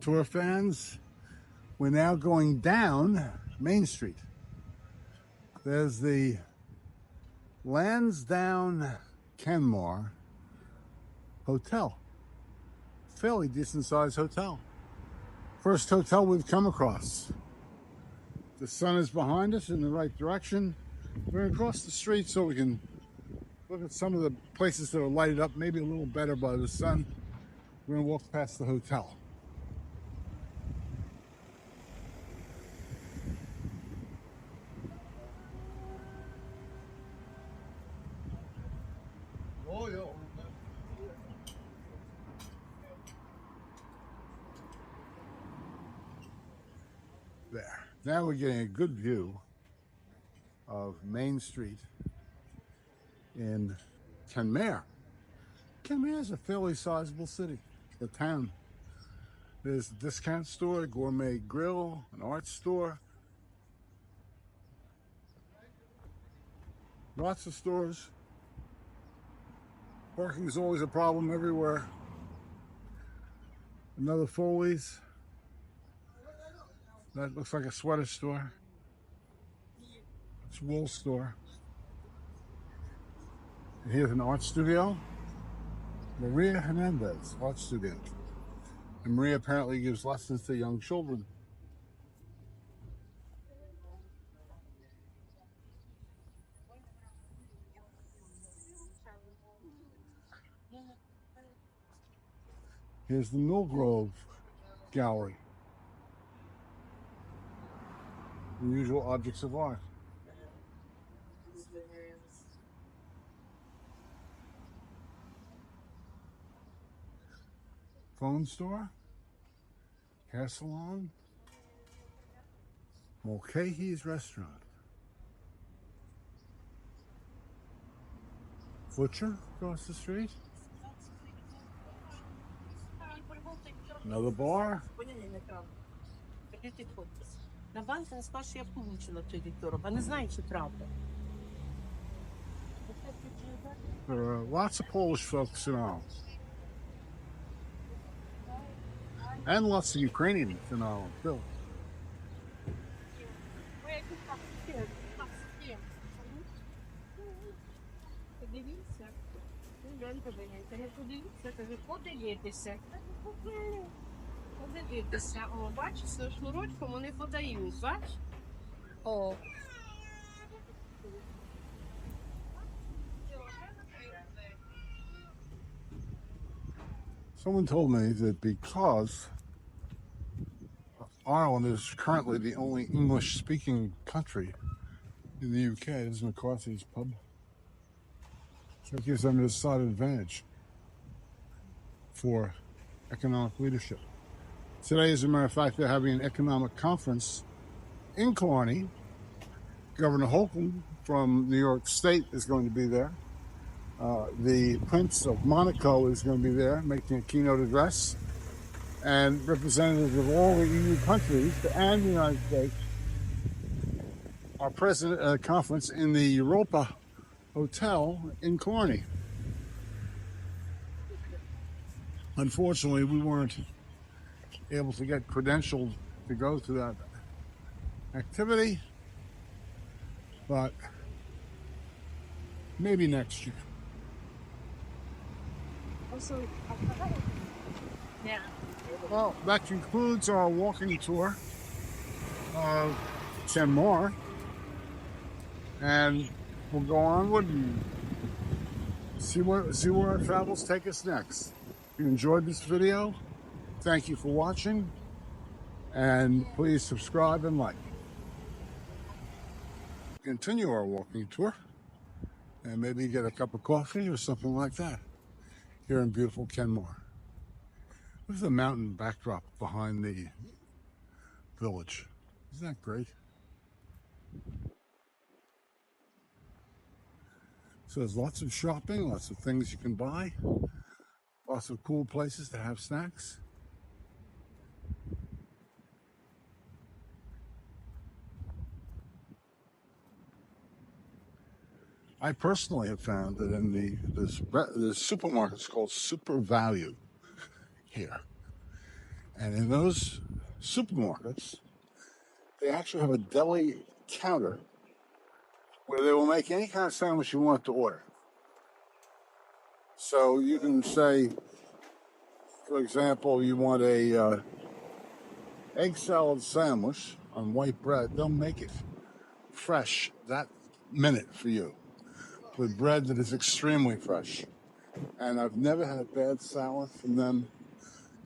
Tour fans, we're now going down Main Street. There's the Lansdowne Kenmare Hotel. Fairly decent sized hotel. First hotel we've come across. The sun is behind us in the right direction. We're across the street so we can look at some of the places that are lighted up, maybe a little better by the sun. We're gonna walk past the hotel. There. Now we're getting a good view of Main Street in Kenmare. Kenmare is a fairly sizable city, a town. There's a discount store, a gourmet grill, an art store. Lots of stores. Parking is always a problem everywhere. Another Foley's. That looks like a sweater store. It's a wool store. And here's an art studio. Maria Hernandez art studio. And Maria apparently gives lessons to young children. Here's the Millgrove Gallery. Unusual objects of art. Phone store. Hair salon. Mulcahy's restaurant. Butcher across the street. Another bar. На банці не сказав, що я получила той вікторок, а не знаю, чи правда. There are lots of Polish folks in Ireland. And lots of Ukrainians in Ireland, too. Подивіться. Подивіться. Подивитися, о, бачиш, шнурочком вони подають, бачиш? О. Someone told me that because Ireland is currently the only English-speaking country in the UK, this is McCarthy's pub, so it gives them a decided advantage for economic leadership. Today, as a matter of fact, they're having an economic conference in Killarney. Governor Holcomb from New York State is going to be there. The Prince of Monaco is going to be there making a keynote address. And representatives of all the EU countries and the United States are present at a conference in the Europa Hotel in Killarney. Unfortunately, we weren't able to get credentialed to go to that activity, but maybe next year. Yeah. Well, that concludes our walking tour of Kenmare, and we'll go onward and see where our travels take us next. If you enjoyed this video, thank you for watching, and please subscribe and like. Continue our walking tour, and maybe get a cup of coffee or something like that here in beautiful Kenmare. Look at the mountain backdrop behind the village. Isn't that great? So there's lots of shopping, lots of things you can buy, lots of cool places to have snacks. I personally have found that in the supermarket's called Super Value here. And in those supermarkets, they actually have a deli counter where they will make any kind of sandwich you want to order. So you can say, for example, you want a egg salad sandwich on white bread. They'll make it fresh that minute for you with bread that is extremely fresh. And I've never had a bad salad from them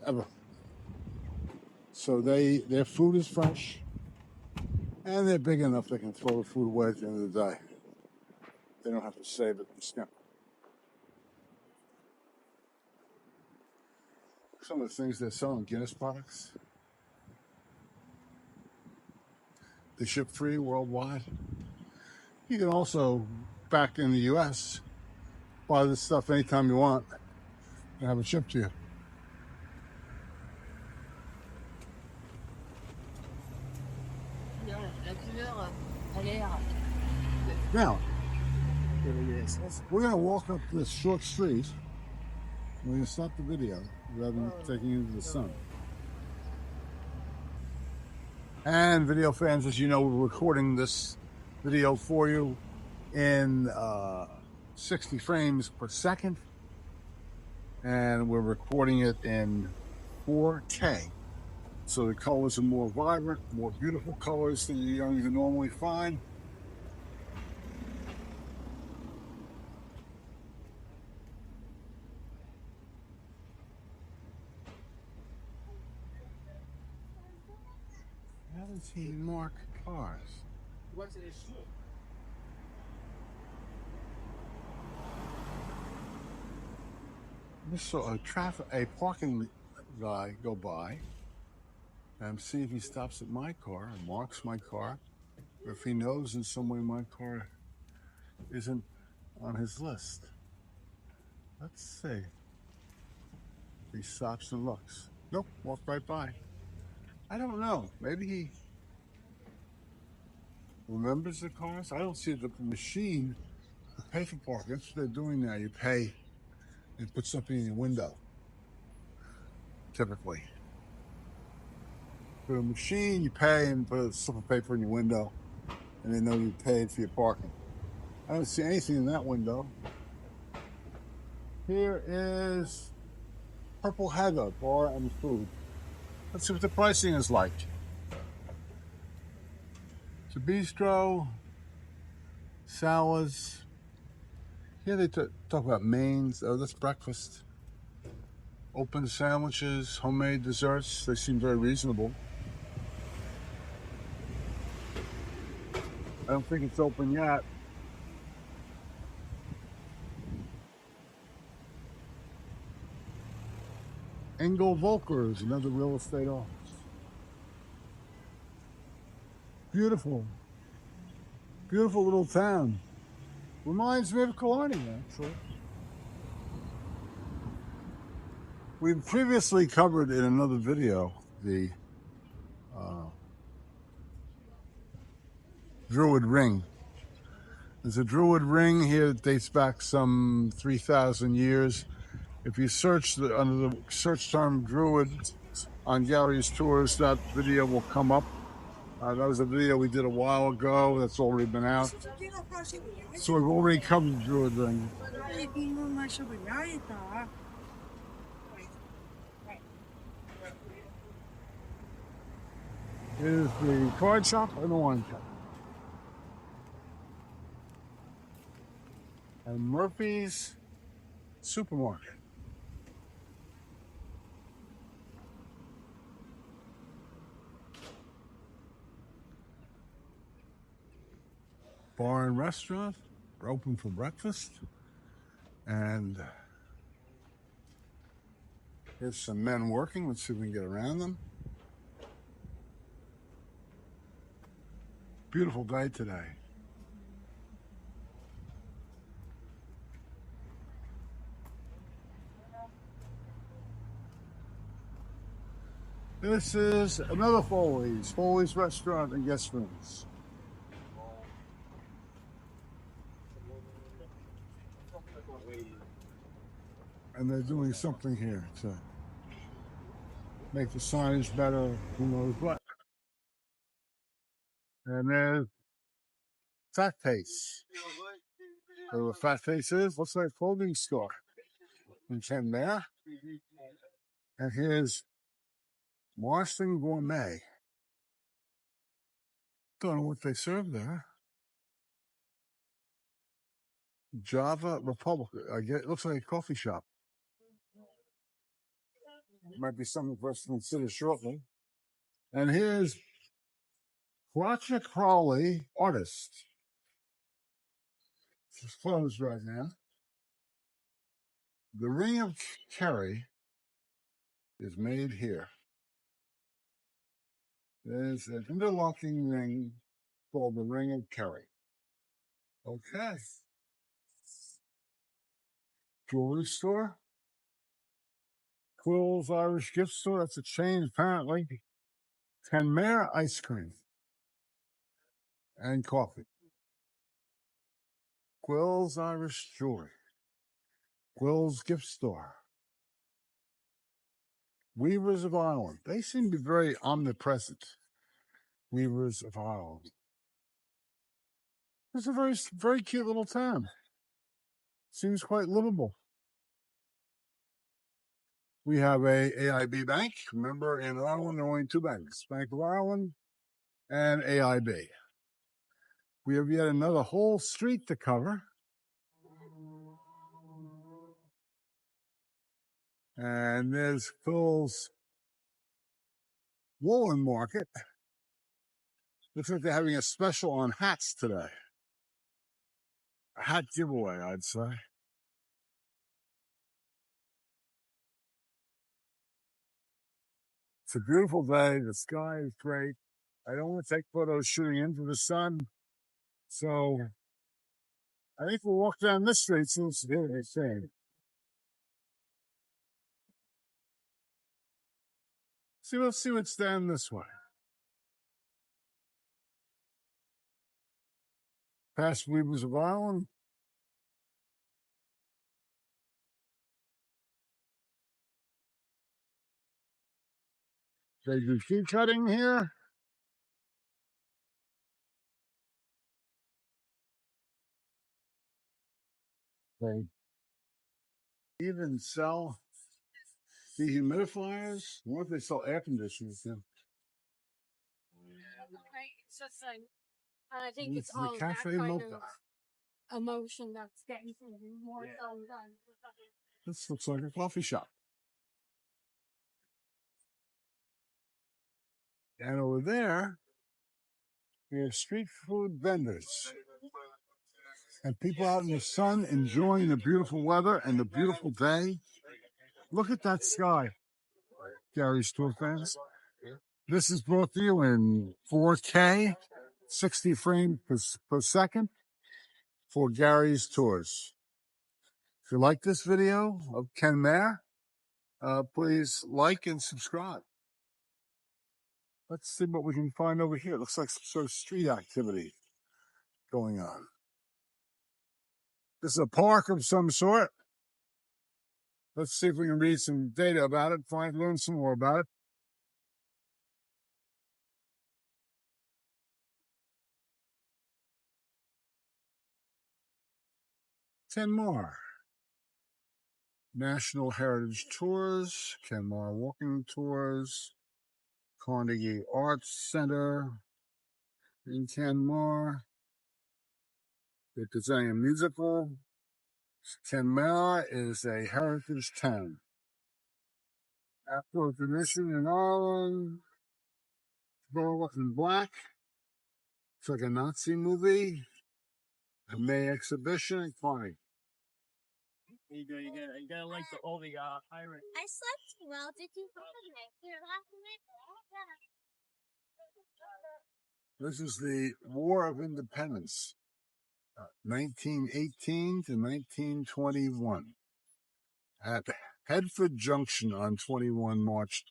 ever. So their food is fresh, and they're big enough they can throw the food away at the end of the day. They don't have to save it and skimp. Some of the things they're selling, Guinness products. They ship free worldwide. You can also, back in the U.S., buy this stuff anytime you want and have it shipped to you. Now, we're going to walk up this short street. We're going to stop the video rather than taking you into the sun. And video fans, as you know, we're recording this video for you in 60 frames per second. And we're recording it in 4K. So the colors are more vibrant, more beautiful colors than you're going to normally find. How does he mark cars? Just saw a parking guy go by and see if he stops at my car and marks my car, or if he knows in some way my car isn't on his list. Let's see. He stops and looks. Nope, walked right by. I don't know. Maybe he remembers the cars. I don't see the machine to pay for parking. That's what they're doing now. You pay and put something in your window. Typically, for a machine, you pay and put a slip of paper in your window, and they know you paid for your parking. I don't see anything in that window. Here is Purple Heather Bar and Food. Let's see what the pricing is like. It's a bistro, salads. Here they talk about mains. Oh, that's breakfast. Open sandwiches, homemade desserts. They seem very reasonable. I don't think it's open yet. Engel Volkers, another real estate office. Beautiful. Beautiful little town. Reminds me of Killarney, actually. We've previously covered in another video the Druid Ring. There's a Druid Ring here that dates back some 3,000 years. If you search under the search term Druid on Gary's Tours, that video will come up. That was a video we did a while ago. That's already been out. So we've already covered the Druid Ring. Here's the card shop and the wine shop. And Murphy's Supermarket. Bar and restaurant. We're open for breakfast. And here's some men working. Let's see if we can get around them. Beautiful day today. This is another Foley's Restaurant and Guest Rooms. And they're doing something here to make the signage better, who knows what. And there's Fat Face. So what Fat Face is, looks like a clothing store in Kenmare. And here's Marston Gourmet. Don't know what they serve there. Java Republic. It looks like a coffee shop. Might be something for us to consider shortly. And here's Roger Crowley, artist. It's closed right now. The Ring of Kerry is made here. There's an interlocking ring called the Ring of Kerry. Okay. Jewelry store. Quill's Irish Gift Store. That's a chain, apparently. Kenmare ice cream and coffee. Quill's Irish Jewelry. Quill's Gift Store. Weavers of Ireland. They seem to be very omnipresent. Weavers of Ireland. It's a very, very cute little town. Seems quite livable. We have a AIB bank. Remember, in Ireland, there are only two banks, Bank of Ireland and AIB. We have yet another whole street to cover. And there's Phil's Woolen Market. Looks like they're having a special on hats today. A hat giveaway, I'd say. It's a beautiful day. The sky is great. I don't want to take photos shooting into the sun. So I think we'll walk down this street and see what they're saying. Let's see what's down this way. Past Weavers of Ireland. They do tree cutting here. They even sell dehumidifiers. What if they sell air conditioners? Yeah. It's just like, and I think This it's is the all that Cafe kind Mocha. of emotion that's getting more so done. This looks like a coffee shop. And over there, we have street food vendors. And people out in the sun enjoying the beautiful weather and the beautiful day. Look at that sky, Gary's Tour fans. This is brought to you in 4K, 60 frames per second for Gary's Tours. If you like this video of Kenmare, please like and subscribe. Let's see what we can find over here. It looks like some sort of street activity going on. This is a park of some sort. Let's see if we can read some data about it, learn some more about it. Kenmare. National Heritage Tours, Kenmare Walking Tours, Carnegie Arts Center in Kenmare. They're designing a musical. Kenmare is a heritage town. After a tradition in Ireland, girl in black. It's like a Nazi movie. A May exhibition in Carnegie. You gotta like all the pirate. I slept well. Did you? This is the War of Independence, 1918 to 1921. At Headford Junction on 21 March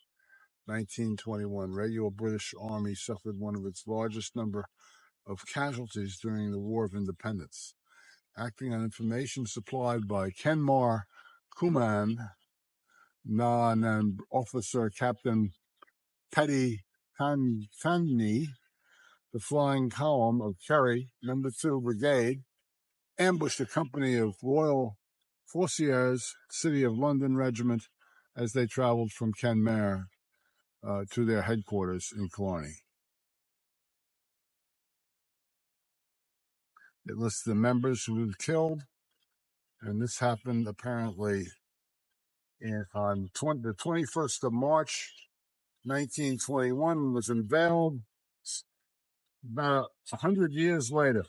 1921, regular British Army suffered one of its largest number of casualties during the War of Independence. Acting on information supplied by Kenmare Cumann, and Officer Captain Petty Tanny, the flying column of Kerry, No. 2 Brigade, ambushed a company of Royal Fusiliers, City of London Regiment, as they traveled from Kenmare to their headquarters in Killarney. It lists the members who were killed, and this happened apparently on the 21st of March, 1921, was unveiled about 100 years later.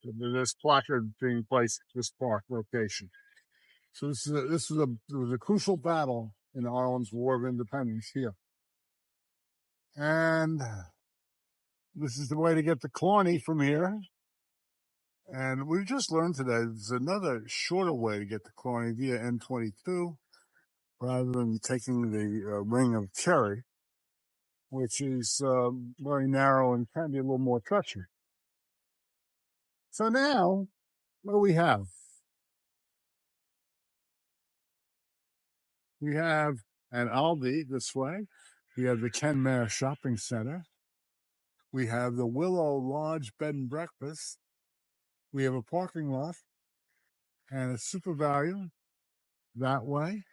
This placard being placed at this park location. So this was a crucial battle in Ireland's War of Independence here. And this is the way to get to Killarney from here. And we just learned today there's another shorter way to get to Killarney via N22 rather than taking the Ring of Kerry, which is very narrow and can be a little more treacherous. So now, what do we have? We have an Aldi this way. We have the Kenmare Shopping Center. We have the Willow Lodge Bed and Breakfast. We have a parking lot and a Super Value that way.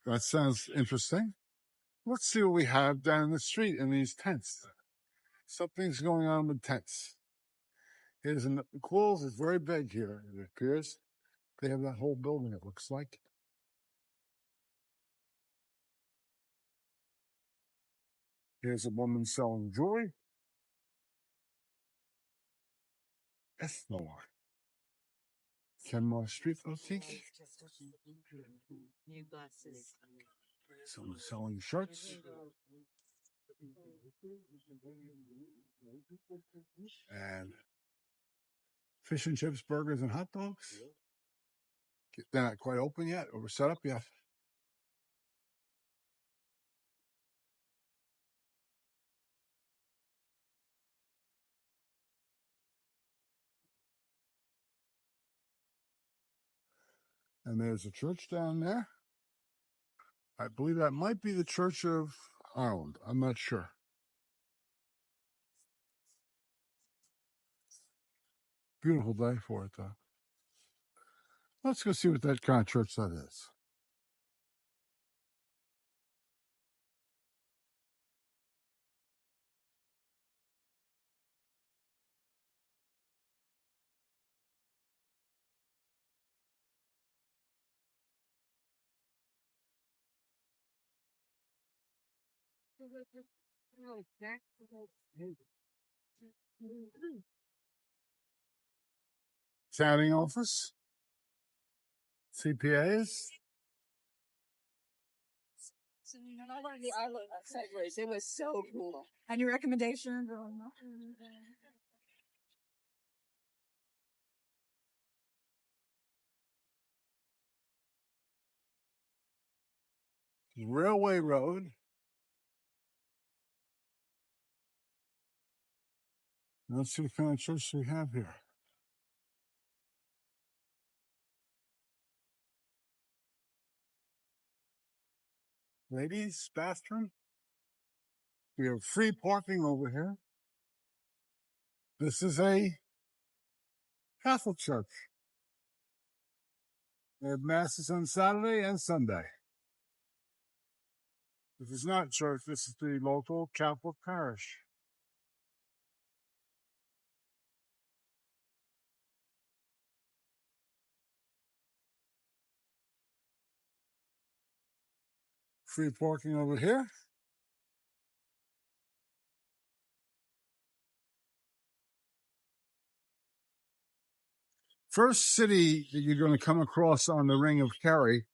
That sounds interesting. Let's see what we have down the street in these tents. Something's going on with tents. Quills is very big here, it appears. They have that whole building, it looks like. Here's a woman selling jewelry. Ethnor. Kenmare Street Boutique. New glasses. Someone selling shirts. And fish and chips, burgers, and hot dogs. They're not quite open yet, or set up yet. And there's a church down there. I believe that might be the Church of Ireland. I'm not sure. Beautiful day for it, though. Let's go see what that kind of church that is. Accounting office. CPAs. So I learned the island sideways. It was so cool. Any recommendations? Railway Road. Let's see what kind of church we have here. Ladies' bathroom. We have free parking over here. This is a Catholic church. They have masses on Saturday and Sunday. This is not church. This is the local Catholic parish. Free parking over here. First city that you're going to come across on the Ring of Kerry,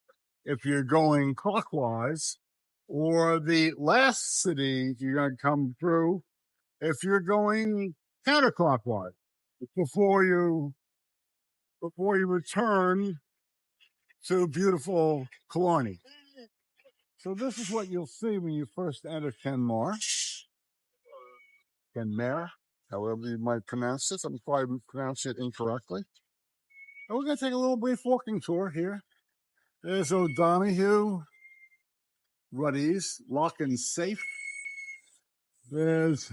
if you're going clockwise, or the last city you're going to come through if you're going counterclockwise, before you return to beautiful Killarney. So this is what you'll see when you first enter Kenmare, however you might pronounce it. I'm probably pronouncing it incorrectly. And we're going to take a little brief walking tour here There's O'Donoghue, Ruddy's, Lock and Safe. There's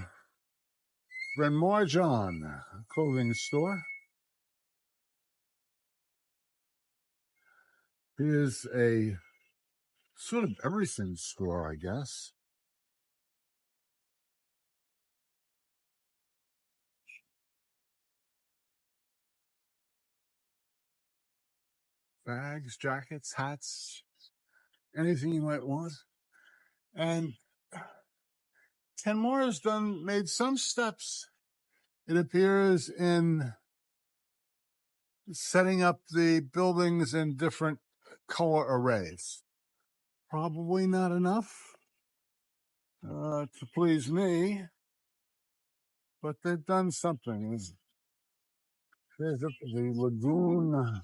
Bryn Mawr John, clothing store. Here's a sort of everything store, I guess. Bags, jackets, hats, anything you might want. And Kenmare has made some steps, it appears, in setting up the buildings in different color arrays. Probably not enough to please me, but they've done something. There's the Lagoon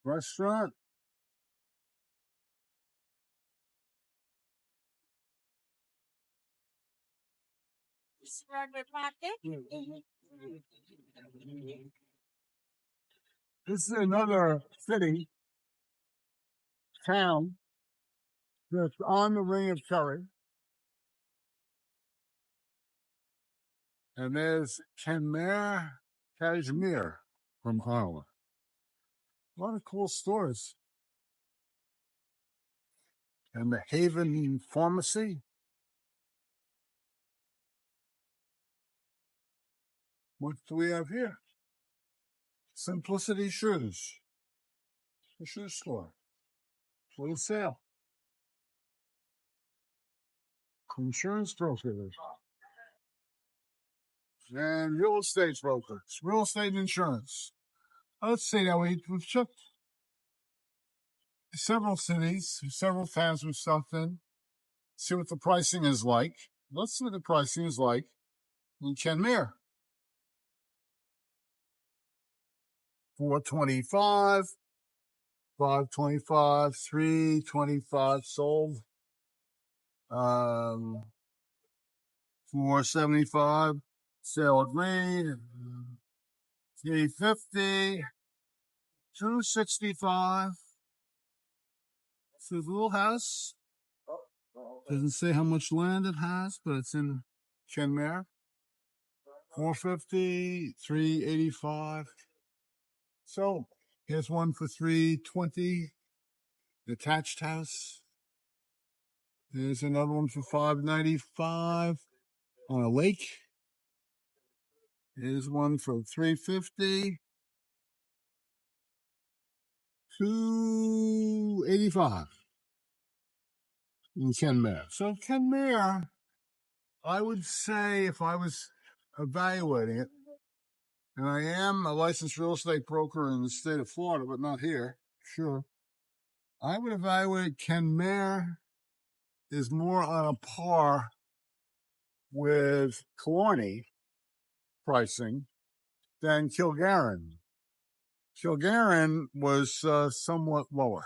restaurant. This is another city, town, that's on the Ring of Kerry. And there's Kenmare, Cashmere from Ireland. A lot of cool stores. And the Haven Pharmacy. What do we have here? Simplicity Shoes. The shoe store. Little sale. Insurance brokers. And real estate brokers. Real estate insurance. Let's see now. We've checked several cities, several towns we've stopped in. See what the pricing is like. Let's see what the pricing is like in Kenmare. $425, $525, $325 sold. $475 sale agreed. $350, $265. So the little house doesn't say how much land it has, but it's in Kenmare. $450, $385. So here's one for $320. Detached house. There's another one for $595 on a lake. Here's one for $350. $285 in Kenmare. So Kenmare, I would say, if I was evaluating it, and I am a licensed real estate broker in the state of Florida, but not here, sure, I would evaluate Kenmare is more on a par with Killarney pricing than Kilgarren. Kilgarren was somewhat lower.